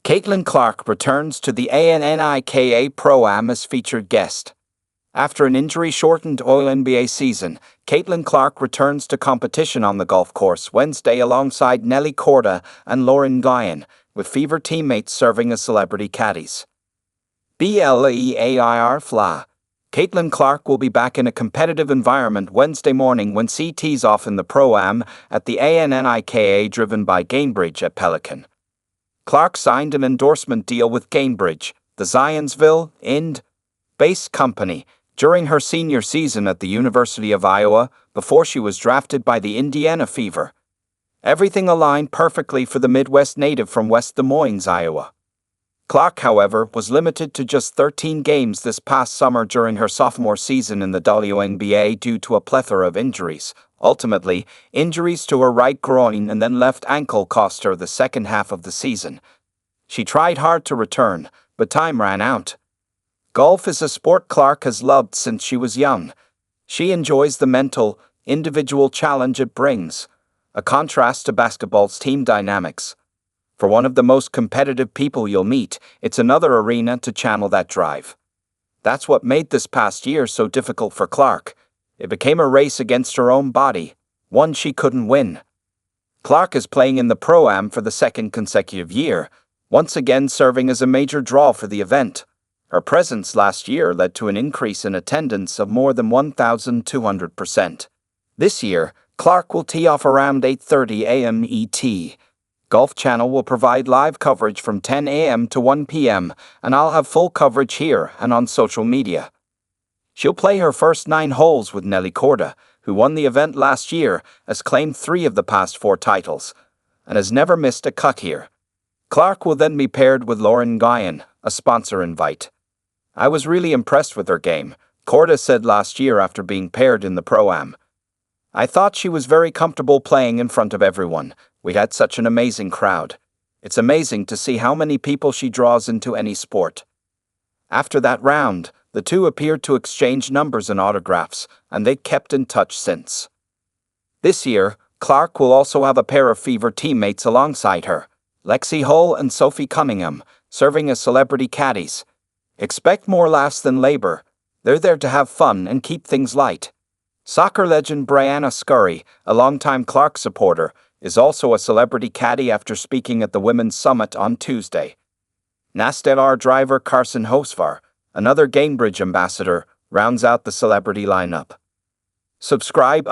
Caitlin Clark returns to the ANNIKA Pro Am as featured guest. After an injury-shortened WNBA season, Caitlin Clark returns to competition on the golf course Wednesday alongside Nelly, Korda and Lauryn, Nguyen, with Fever teammates serving as celebrity caddies. BELLEAIR FLA. Caitlin Clark will be back in a competitive environment Wednesday morning when she tees off in the Pro Am at the ANNIKA driven by Gainbridge at Pelican. Clark signed an endorsement deal with Gainbridge, the Zionsville, Ind-based company, during her senior season at the University of Iowa before she was drafted by the Indiana Fever. Everything aligned perfectly for the Midwest native from West Des Moines, Iowa. Clark, however, was limited to just 13 games this past summer during her sophomore season in the WNBA due to a plethora of injuries. Ultimately, injuries to her right groin and then left ankle cost her the second half of the season. She tried hard to return, but time ran out. Golf is a sport Clark has loved since she was young. She enjoys the mental, individual challenge it brings, a contrast to basketball's team dynamics. For one of the most competitive people you'll meet, it's another arena to channel that drive. That's what made this past year so difficult for Clark. It became a race against her own body, one she couldn't win. Clark is playing in the Pro Am for the second consecutive year, once again serving as a major draw for the event. Her presence last year led to an increase in attendance of more than 1,200%. This year, Clark will tee off around 8:30 a.m. ET. Golf Channel will provide live coverage from 10 a.m. to 1 p.m., and I'll have full coverage here and on social media. She'll play her first 9 holes with Nelly, Korda, who won the event last year, has claimed 3 of the past 4 titles, and has never missed a cut here. Clark will then be paired with Lauryn, Nguyen, a sponsor invite. I was really impressed with her game, Korda said last year after being paired in the Pro Am. I thought she was very comfortable playing in front of everyone. We had such an amazing crowd. It's amazing to see how many people she draws into any sport. After that round, the two appeared to exchange numbers and autographs, and they've kept in touch since. This year, Clark will also have a pair of Fever teammates alongside her, Lexi Hull and Sophie Cunningham, serving as celebrity caddies. Expect more laughs than labor. They're there to have fun and keep things light. Soccer legend Brianna Scurry, a longtime Clark supporter, is also a celebrity caddy after speaking at the Women's Summit on Tuesday. NASCAR driver Carson Hocevar, another Gainbridge ambassador, rounds out the celebrity lineup. Subscribe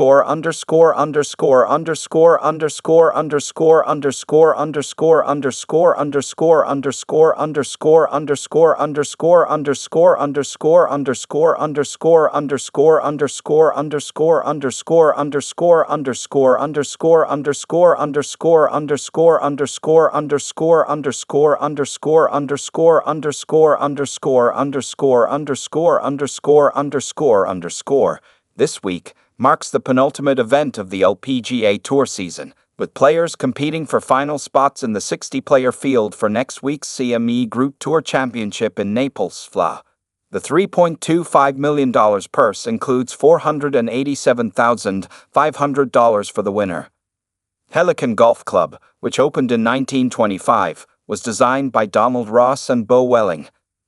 __________________________________________________________________________________________________________________________onyourself This week marks the penultimate event of the LPGA Tour season, with players competing for final spots in the 60-player field for next week's CME Group Tour Championship in Naples, Fla. The $3.25 million purse includes $487,500 for the winner. Pelican Golf Club, which opened in 1925, was designed by Donald Ross and Bo Welling.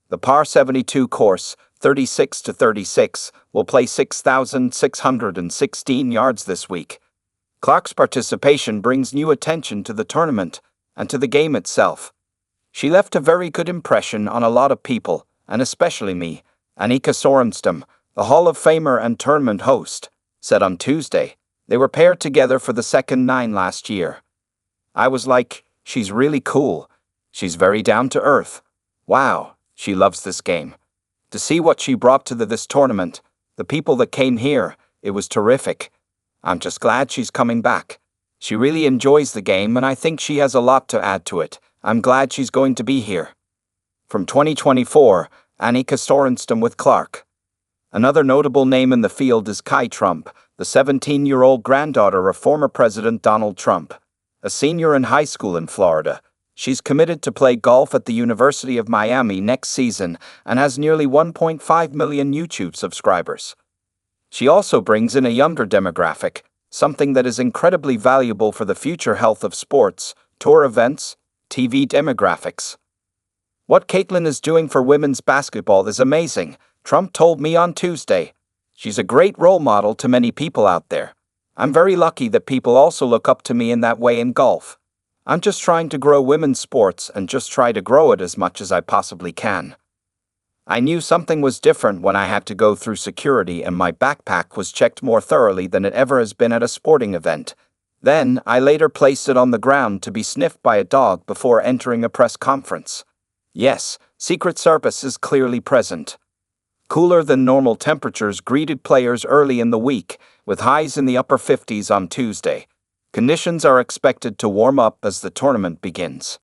The par 72 course, 36-36, will play 6,616 yards this week. Clark's participation brings new attention to the tournament and to the game itself. She left a very good impression on a lot of people, and especially me. ANNIKA Pro, the Hall of Famer and tournament host, said on Tuesday. They were paired together for the second 9 last year. I was like, she's really cool. She's very down to earth. Wow, she loves this game. To see what she brought to this tournament, the people that came here, it was terrific. I'm just glad she's coming back. She really enjoys the game and I think she has a lot to add to it. I'm glad she's going to be here. From 2024, ANNIKA Pro with Clark. Another notable name in the field is Kai Trump, the 17-year-old granddaughter of former President Donald Trump. A senior in high school in Florida, she's committed to play golf at the University of Miami next season and has nearly 1.5 million YouTube subscribers. She also brings in a younger demographic, something that is incredibly valuable for the future health of sports, tour events, TV demographics. What Caitlyn is doing for women's basketball is amazing, Trump told me on Tuesday. She's a great role model to many people out there. I'm very lucky that people also look up to me in that way in golf. I'm just trying to grow women's sports and just try to grow it as much as I possibly can. I knew something was different when I had to go through security and my backpack was checked more thoroughly than it ever has been at a sporting event. Then, I later placed it on the ground to be sniffed by a dog before entering a press conference. Yes, Secret Service is clearly present. Cooler than normal temperatures greeted players early in the week, with highs in the upper 50s on Tuesday. Conditions are expected to warm up as the tournament begins.